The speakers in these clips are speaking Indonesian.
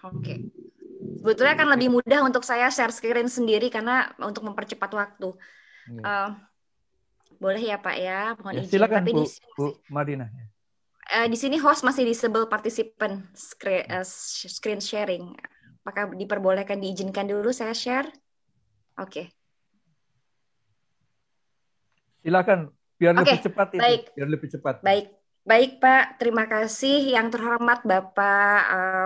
Oke. Sebetulnya akan lebih mudah untuk saya share screen sendiri karena untuk mempercepat waktu. Ya, Eh, boleh ya Pak ya, mohon ya izin. silakan Tapi Bu, Bu Madinah. Ya. di sini host masih disable participant screen sharing. Apakah diperbolehkan diizinkan dulu saya share? Oke. Silakan, biar Oke, lebih cepat itu, baik. biar lebih cepat. Baik, baik Pak. Terima kasih yang terhormat Bapak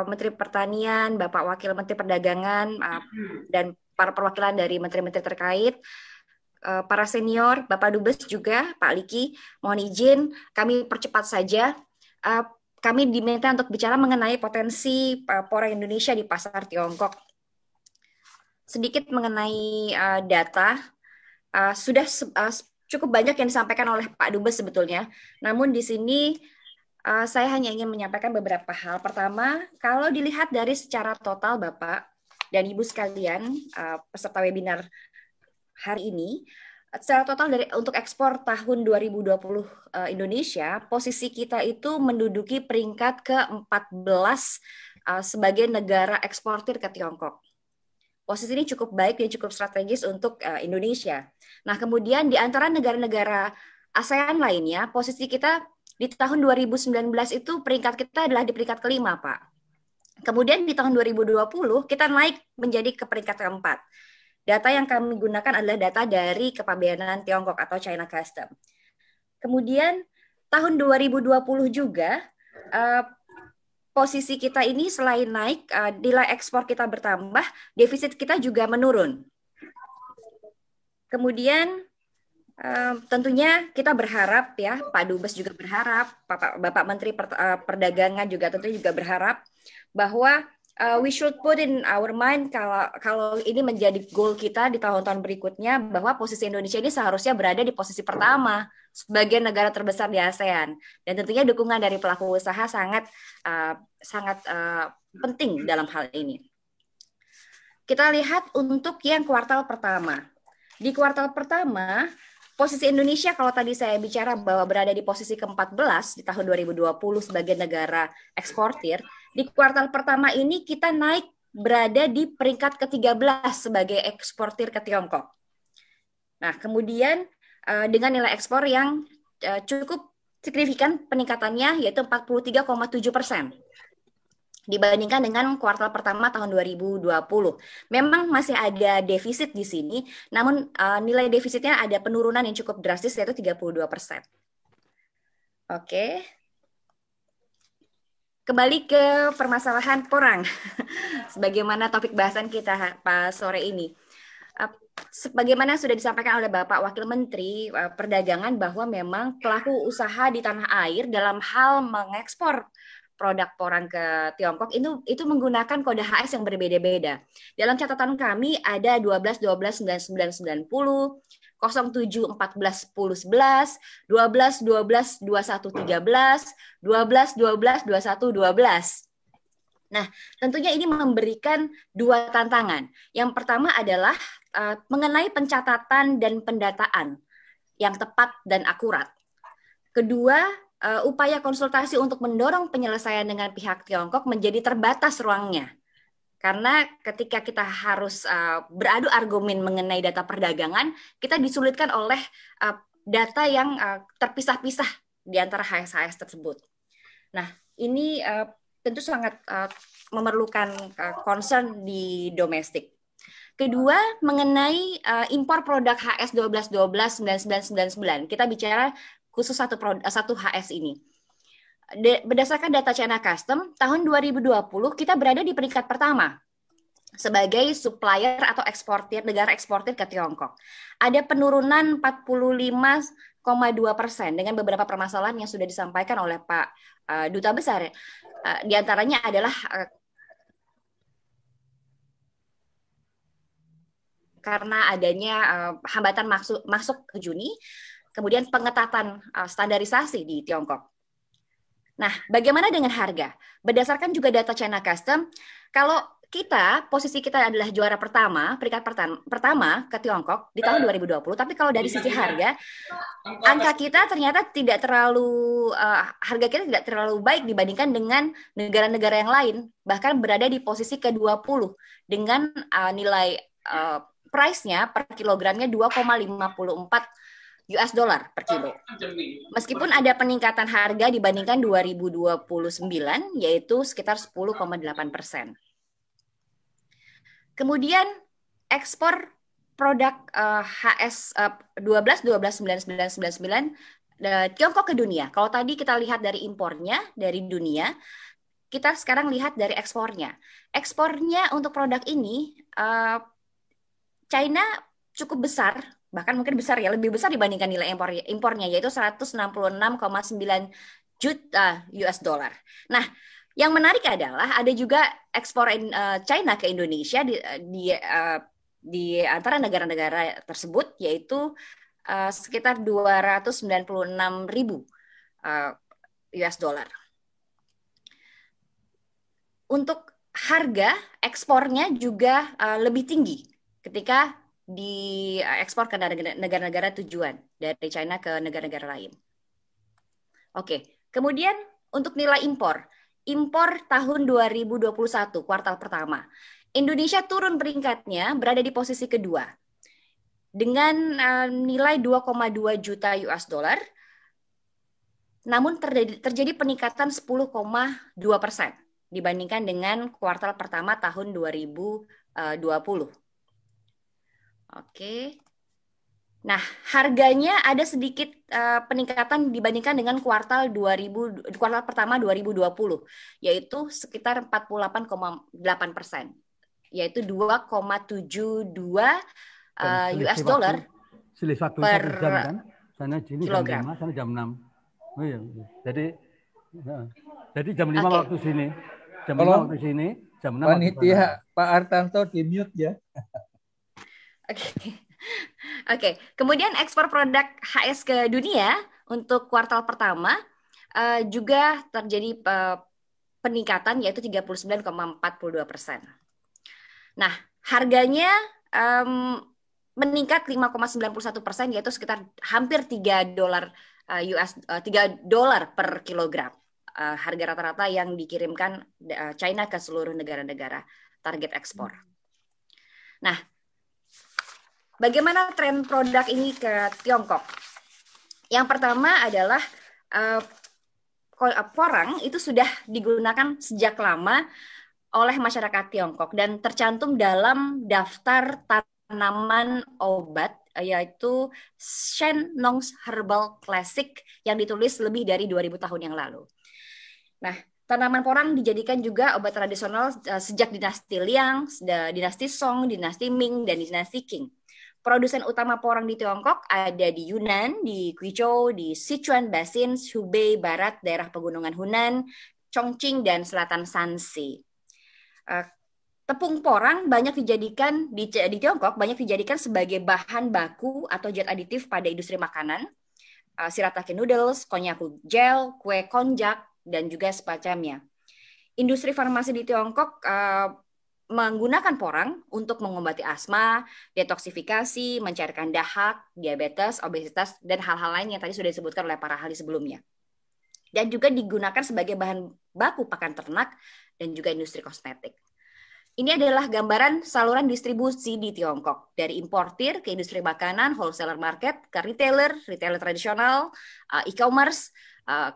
Menteri Pertanian, Bapak Wakil Menteri Perdagangan, dan para perwakilan dari menteri-menteri terkait, para senior, Bapak Dubes juga, Pak Liki. Mohon izin, kami percepat saja. Uh, Kami diminta untuk bicara mengenai potensi porang Indonesia di pasar Tiongkok. Sedikit mengenai data, sudah cukup banyak yang disampaikan oleh Pak Dubes sebetulnya. Namun di sini saya hanya ingin menyampaikan beberapa hal. Pertama, kalau dilihat dari secara total Bapak dan Ibu sekalian, peserta webinar hari ini, secara total dari untuk ekspor tahun 2020 Indonesia, posisi kita itu menduduki peringkat ke-14 sebagai negara eksportir ke Tiongkok. Posisi ini cukup baik dan cukup strategis untuk Indonesia. Nah, kemudian di antara negara-negara ASEAN lainnya, posisi kita di tahun 2019 itu peringkat kita adalah di peringkat kelima, Pak. Kemudian di tahun 2020 kita naik menjadi ke peringkat keempat. Data yang kami gunakan adalah data dari Kepabeanan Tiongkok atau China Custom. Kemudian tahun 2020 juga posisi kita ini selain naik, nilai ekspor kita bertambah, defisit kita juga menurun. Kemudian tentunya kita berharap ya, Pak Dubes juga berharap, Bapak Menteri Perdagangan juga tentunya juga berharap bahwa we should put in our mind kalau ini menjadi goal kita di tahun-tahun berikutnya bahwa posisi Indonesia ini seharusnya berada di posisi pertama sebagai negara terbesar di ASEAN, dan tentunya dukungan dari pelaku usaha sangat penting dalam hal ini. Kita lihat untuk yang kuartal pertama. Di kuartal pertama, posisi Indonesia kalau tadi saya bicara bahwa berada di posisi ke-14 di tahun 2020 sebagai negara eksportir, di kuartal pertama ini kita naik berada di peringkat ke-13 sebagai eksportir ke Tiongkok. Nah, kemudian dengan nilai ekspor yang cukup signifikan peningkatannya yaitu 43,7% dibandingkan dengan kuartal pertama tahun 2020. Memang masih ada defisit di sini, namun nilai defisitnya ada penurunan yang cukup drastis yaitu 32%. Oke. Kembali ke permasalahan porang. Sebagaimana topik bahasan kita sore ini. Sebagaimana sudah disampaikan oleh Bapak Wakil Menteri Perdagangan bahwa memang pelaku usaha di tanah air dalam hal mengekspor produk porang ke Tiongkok itu menggunakan kode HS yang berbeda-beda. Dalam catatan kami ada 12 12 99 90, 07 14 10 11, 12 12 21 13, 12 12 21 12. Nah, tentunya ini memberikan dua tantangan. Yang pertama adalah mengenai pencatatan dan pendataan yang tepat dan akurat. Kedua, upaya konsultasi untuk mendorong penyelesaian dengan pihak Tiongkok menjadi terbatas ruangnya. Karena ketika kita harus beradu argumen mengenai data perdagangan, kita disulitkan oleh data yang terpisah-pisah di antara HS-HS tersebut. Nah, ini tentu sangat memerlukan concern di domestik. Kedua, mengenai impor produk HS 1212 9999. Kita bicara khusus satu HS ini. Berdasarkan data China Custom, tahun 2020 kita berada di peringkat pertama sebagai supplier atau negara eksportir ke Tiongkok. Ada penurunan 45,2% dengan beberapa permasalahan yang sudah disampaikan oleh Pak Duta Besar. Di antaranya adalah karena adanya hambatan masuk ke Juni, kemudian pengetatan standarisasi di Tiongkok. Nah, bagaimana dengan harga? Berdasarkan juga data China Custom, kalau posisi kita adalah juara pertama, peringkat pertama ke Tiongkok di tahun 2020. Tapi kalau dari sisi harga, angka kita ternyata tidak terlalu harga kita tidak terlalu baik dibandingkan dengan negara-negara yang lain. Bahkan berada di posisi ke-20 dengan nilai price-nya per kilogramnya 2,54 US dollar per kilo. Meskipun ada peningkatan harga dibandingkan 2029 yaitu sekitar 10,8%. Kemudian ekspor produk HS 12, 9, 9, Tiongkok ke dunia. Kalau tadi kita lihat dari impornya dari dunia, kita sekarang lihat dari ekspornya. Ekspornya untuk produk ini China cukup besar, bahkan mungkin besar ya, lebih besar dibandingkan nilai impornya yaitu 166,9 juta US dollar. Nah, yang menarik adalah ada juga ekspor China ke Indonesia di antara negara-negara tersebut yaitu sekitar 296.000 US dollar. Untuk harga ekspornya juga lebih tinggi ketika diekspor ke negara-negara tujuan dari China ke negara-negara lain. Oke, kemudian untuk nilai impor tahun 2021 kuartal pertama, Indonesia turun peringkatnya berada di posisi kedua dengan nilai 2,2 juta US dollar. Namun terjadi peningkatan 10,2% dibandingkan dengan kuartal pertama tahun 2020. Oke. Nah, harganya ada sedikit peningkatan dibandingkan dengan kuartal pertama 2020, yaitu sekitar 48,8%, yaitu 2,72 US dollar per jam kan? Sana sini kilogram. Jam 5, sana jam 6. Oh iya. Jadi jam 5 waktu sini. Jam 5 waktu sini, jam 6 panitia Pak Artanto di mute ya. Oke. Kemudian ekspor produk HS ke dunia untuk kuartal pertama juga terjadi peningkatan yaitu 39,42%. Nah, harganya meningkat 5,91% yaitu sekitar hampir 3 dolar per kilogram. Harga rata-rata yang dikirimkan China ke seluruh negara-negara target ekspor. Nah, bagaimana tren produk ini ke Tiongkok? Yang pertama adalah porang itu sudah digunakan sejak lama oleh masyarakat Tiongkok dan tercantum dalam daftar tanaman obat yaitu Shennong's Herbal Classic yang ditulis lebih dari 2000 tahun yang lalu. Nah, tanaman porang dijadikan juga obat tradisional sejak dinasti Liang, dinasti Song, dinasti Ming, dan dinasti Qing. Produsen utama porang di Tiongkok ada di Yunnan, di Guizhou, di Sichuan Basin, Hubei Barat, daerah pegunungan Hunan, Chongqing, dan selatan Shanxi. Tepung porang banyak dijadikan di Tiongkok banyak dijadikan sebagai bahan baku atau zat aditif pada industri makanan, shirataki noodles, konnyaku gel, kue konjac, dan juga semacamnya. Industri farmasi di Tiongkok menggunakan porang untuk mengobati asma, detoksifikasi, mencairkan dahak, diabetes, obesitas, dan hal-hal lain yang tadi sudah disebutkan oleh para ahli sebelumnya. Dan juga digunakan sebagai bahan baku pakan ternak dan juga industri kosmetik. Ini adalah gambaran saluran distribusi di Tiongkok, dari importir ke industri makanan, wholesaler market, ke retailer tradisional, e-commerce,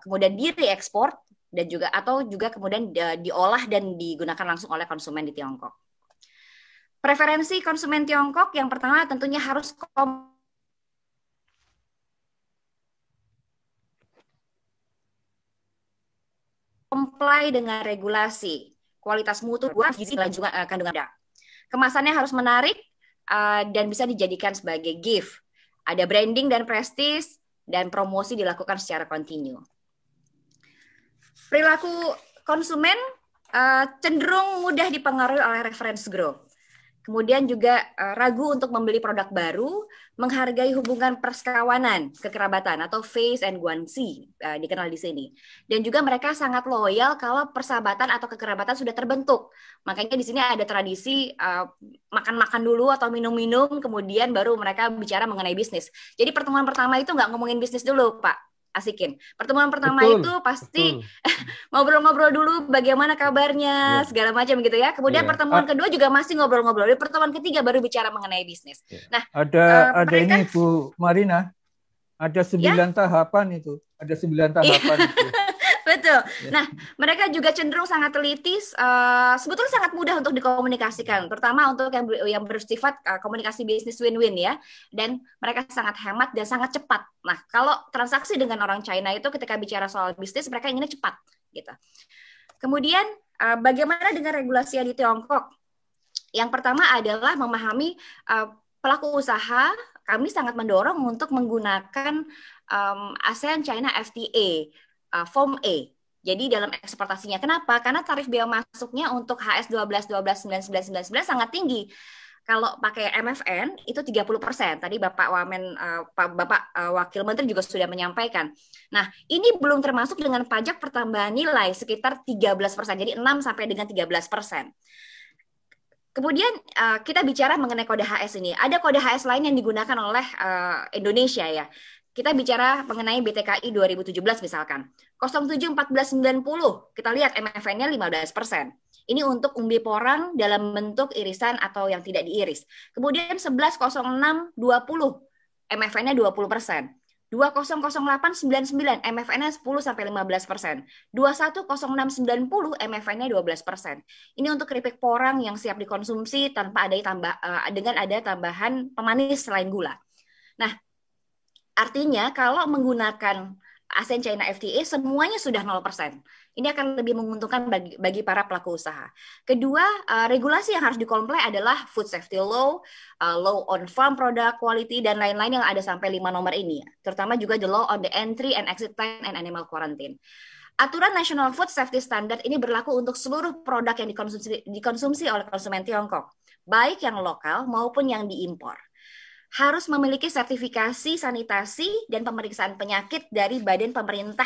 kemudian direekspor dan juga kemudian diolah dan digunakan langsung oleh konsumen di Tiongkok. Preferensi konsumen Tiongkok yang pertama tentunya harus comply dengan regulasi, kualitas mutu, gizi, dan juga kandungan darah. Kemasannya harus menarik dan bisa dijadikan sebagai gift. Ada branding dan prestis dan promosi dilakukan secara kontinu. Perilaku konsumen cenderung mudah dipengaruhi oleh reference growth. Kemudian juga ragu untuk membeli produk baru, menghargai hubungan persekawanan, kekerabatan atau face and guanxi dikenal di sini. Dan juga mereka sangat loyal kalau persahabatan atau kekerabatan sudah terbentuk. Makanya di sini ada tradisi makan-makan dulu atau minum-minum, kemudian baru mereka bicara mengenai bisnis. Jadi pertemuan pertama itu nggak ngomongin bisnis dulu, Pak. Asikin. Pertemuan pertama itu pasti ngobrol-ngobrol dulu bagaimana kabarnya, segala macam gitu ya. Kemudian pertemuan kedua juga masih ngobrol-ngobrol. Di pertemuan ketiga baru bicara mengenai bisnis. Nah, ada mereka, ini Bu Marina, ada 9 tahapan itu. Ada 9 tahapan itu. Betul. Nah, mereka juga cenderung sangat teliti, sebetulnya sangat mudah untuk dikomunikasikan, terutama untuk yang bersifat komunikasi bisnis win-win ya. Dan mereka sangat hemat dan sangat cepat. Nah, kalau transaksi dengan orang China itu ketika bicara soal bisnis, mereka inginnya cepat, gitu. Kemudian, bagaimana dengan regulasi di Tiongkok? Yang pertama adalah memahami pelaku usaha. Kami sangat mendorong untuk menggunakan ASEAN China FTA. Form A. Jadi dalam eksportasinya. Kenapa? Karena tarif bea masuknya untuk HS 12, 12, 19, 19, 19 sangat tinggi. Kalau pakai MFN itu 30%. Tadi Bapak Wamen, Bapak Wakil Menteri juga sudah menyampaikan. Nah, ini belum termasuk dengan pajak pertambahan nilai sekitar 13%. Jadi 6 sampai dengan 13%. Kemudian kita bicara mengenai kode HS ini. Ada kode HS lain yang digunakan oleh Indonesia ya. Kita bicara mengenai BTKI 2017 misalkan. 071490, kita lihat MFN-nya 15%. Ini untuk umbi porang dalam bentuk irisan atau yang tidak diiris. Kemudian 110620, MFN-nya 20%. 200899, MFN-nya 10-15%. 210690, MFN-nya 12%. Ini untuk keripik porang yang siap dikonsumsi tanpa ada dengan ada tambahan pemanis selain gula. Nah, artinya kalau menggunakan ASEAN China FTA semuanya sudah 0%. Ini akan lebih menguntungkan bagi para pelaku usaha. Kedua, regulasi yang harus dikomplai adalah Food Safety Law, Law on Farm Product Quality, dan lain-lain yang ada sampai 5 nomor ini. Terutama juga the Law on the Entry and Exit Time and Animal Quarantine. Aturan National Food Safety Standard ini berlaku untuk seluruh produk yang dikonsumsi oleh konsumen Tiongkok, baik yang lokal maupun yang diimpor. Harus memiliki sertifikasi sanitasi dan pemeriksaan penyakit dari badan pemerintah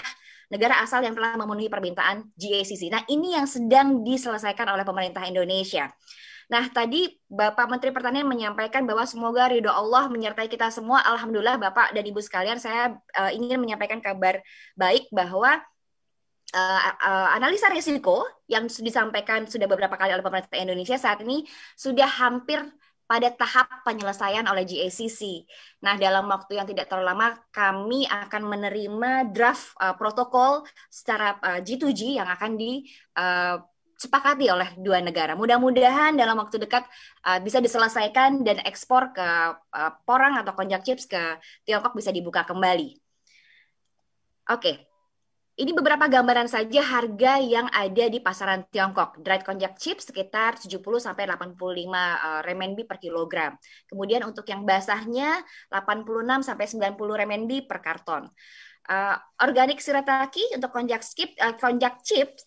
negara asal yang telah memenuhi permintaan GACC. Nah, ini yang sedang diselesaikan oleh pemerintah Indonesia. Nah, tadi Bapak Menteri Pertanian menyampaikan bahwa semoga ridho Allah menyertai kita semua. Alhamdulillah Bapak dan Ibu sekalian, saya ingin menyampaikan kabar baik bahwa analisa risiko yang disampaikan sudah beberapa kali oleh pemerintah Indonesia saat ini sudah hampir pada tahap penyelesaian oleh GACC. Nah, dalam waktu yang tidak terlalu lama, kami akan menerima draft protokol secara G2G yang akan disepakati oleh dua negara. Mudah-mudahan dalam waktu dekat bisa diselesaikan dan ekspor ke porang atau konjak chips ke Tiongkok bisa dibuka kembali. Oke. Ini beberapa gambaran saja harga yang ada di pasaran Tiongkok. Dried konjak chips sekitar 70-85 renminbi per kilogram. Kemudian untuk yang basahnya 86-90 renminbi per karton. Organik shirataki untuk konjak chips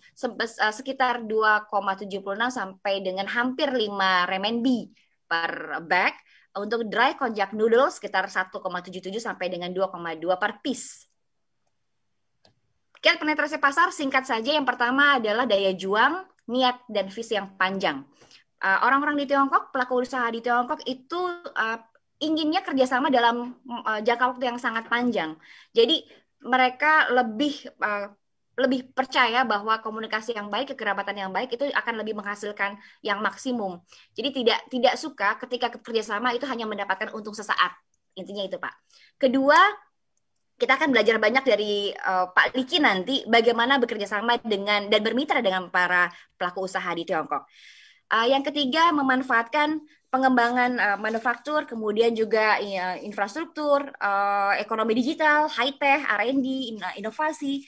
sekitar 2,76 sampai dengan hampir 5 renminbi per bag. Untuk dry konjak noodle sekitar 1,77 sampai dengan 2,2 per piece. Kiat penetrasi pasar singkat saja, yang pertama adalah daya juang, niat, dan visi yang panjang. Orang-orang di Tiongkok, pelaku usaha di Tiongkok itu inginnya kerjasama dalam jangka waktu yang sangat panjang. Jadi mereka lebih percaya bahwa komunikasi yang baik, kekerabatan yang baik itu akan lebih menghasilkan yang maksimum. Jadi tidak suka ketika kerjasama itu hanya mendapatkan untung sesaat. Intinya itu, Pak. Kedua, kita akan belajar banyak dari Pak Liki nanti bagaimana bekerja sama dengan dan bermitra dengan para pelaku usaha di Tiongkok. Yang ketiga, memanfaatkan pengembangan manufaktur, kemudian juga infrastruktur, ekonomi digital, high-tech, R&D, inovasi,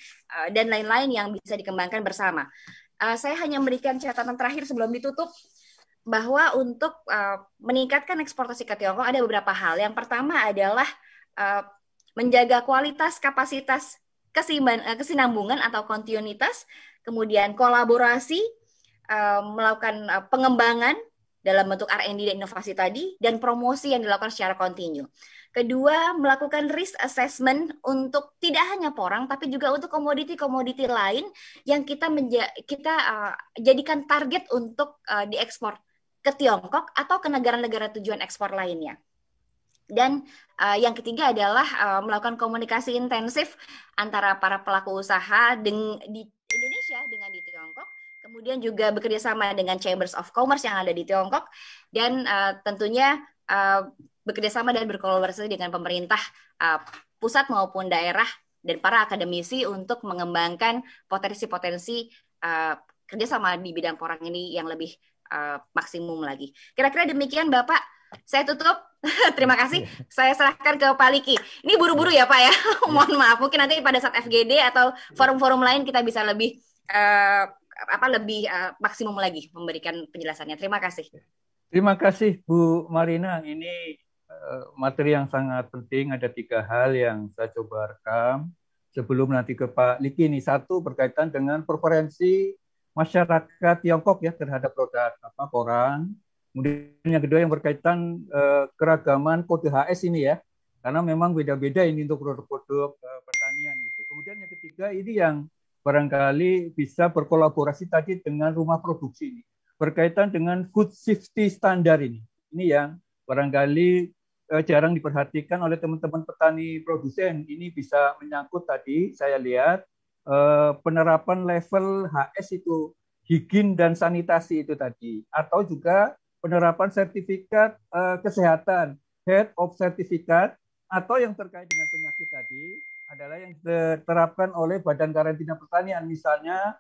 dan lain-lain yang bisa dikembangkan bersama. Saya hanya memberikan catatan terakhir sebelum ditutup, bahwa untuk meningkatkan eksportasi ke Tiongkok ada beberapa hal. Yang pertama adalah menjaga kualitas, kapasitas, kesinambungan atau kontinuitas, kemudian kolaborasi, melakukan pengembangan dalam bentuk R&D dan inovasi tadi, dan promosi yang dilakukan secara kontinu. Kedua, melakukan risk assessment untuk tidak hanya porang, tapi juga untuk komoditi-komoditi lain yang kita jadikan target untuk diekspor ke Tiongkok atau ke negara-negara tujuan ekspor lainnya. Dan yang ketiga adalah melakukan komunikasi intensif antara para pelaku usaha di Indonesia dengan di Tiongkok, kemudian juga bekerja sama dengan Chambers of Commerce yang ada di Tiongkok, dan tentunya bekerja sama dan berkolaborasi dengan pemerintah pusat maupun daerah dan para akademisi untuk mengembangkan potensi-potensi kerjasama di bidang porang ini yang lebih maksimum lagi. Kira-kira demikian Bapak. Saya tutup. Terima kasih. Saya serahkan ke Pak Liki. Ini buru-buru ya Pak ya. Mohon maaf. Mungkin nanti pada saat FGD atau forum-forum lain kita bisa lebih maksimum lagi memberikan penjelasannya. Terima kasih. Terima kasih Bu Marina. Ini materi yang sangat penting. Ada 3 hal yang saya coba rekam sebelum nanti ke Pak Liki. Ini satu berkaitan dengan preferensi masyarakat Tiongkok ya terhadap produk porang. Kemudian yang kedua yang berkaitan keragaman kode HS ini ya, karena memang beda-beda ini untuk produk-produk pertanian itu. Kemudian yang ketiga ini yang barangkali bisa berkolaborasi tadi dengan rumah produksi ini, berkaitan dengan food safety standar ini yang barangkali jarang diperhatikan oleh teman-teman petani produsen. Ini bisa menyangkut tadi saya lihat penerapan level HS itu, higien dan sanitasi itu tadi, atau juga penerapan sertifikat kesehatan, head of certificate, atau yang terkait dengan penyakit tadi adalah yang diterapkan oleh Badan Karantina Pertanian, misalnya